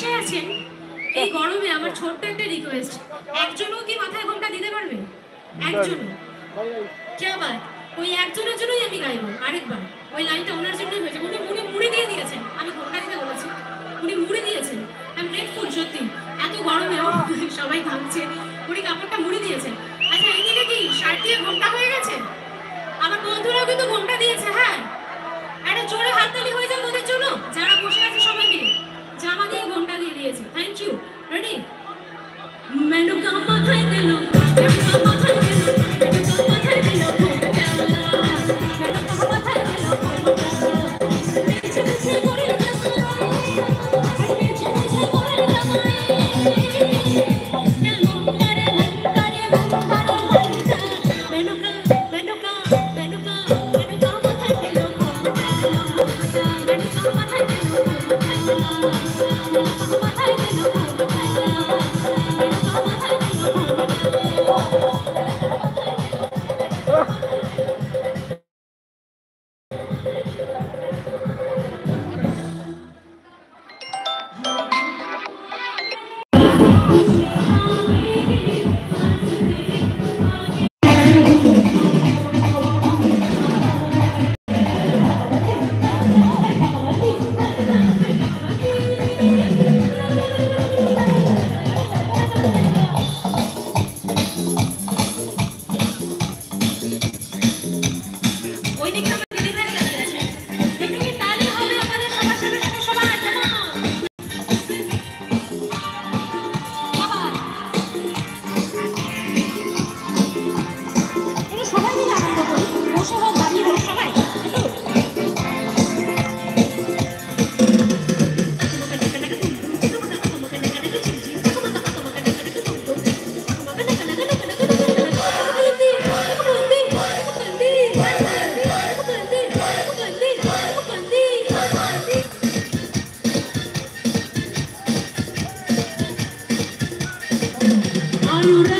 বসে আছেন এই গরমে আমার ছোট্ট একটা রিকোয়েস্ট, একজনও কি মাথায় ঘোমটা দিতে পারবে? একজন? কে আবার ওই একজনের জন্যই আমি গাইবো আরেকবার। ওই লাইনটা ওনার জন্যই হয়েছে। উনি মুড়ে দিয়ে দিয়েছেন, আমি ঘোমটা দিতে বলেছি, উনি মুড়ে দিয়েছেন। আই এম গ্রেটফুল সত্যি, এত গরমেও সবাই ঘামছে, উনি কাপড়টা মুড়ে দিয়েছেন। আচ্ছা এইদিকে কি শার্ট দিয়ে ঘোমটা হয়ে গেছে? আমার বন্ধুরাও কিন্তু ঘোমটা দিয়েছে। হ্যাঁ, একটা জোরে হাততালি হয়ে যাবে ওদের জন্য, যারা বসে আছে সবাই মিলে জামা দিয়ে ঘোমটা দিয়ে দিয়েছে। Thank you. রেডি? মেনুকা মাথায় দিল, মেনুকা মাথায় দিল, মেনুকা মাথায় দিল ঘোমটা, মেনুকা মাথায় দিল ঘোমটা, বেঁচে বেঁচে করে জামাই, বেঁচে বেঁচে করে জামাই, মনকারে মনকারে মনকারে মনকা, মেনুকা মেনুকা মেনুকা মেনুকা মাথায় দিল ঘোমটা, মেনুকা মাথায় দিল ঘোমটা, মেনুকা মাথায় দিল One more.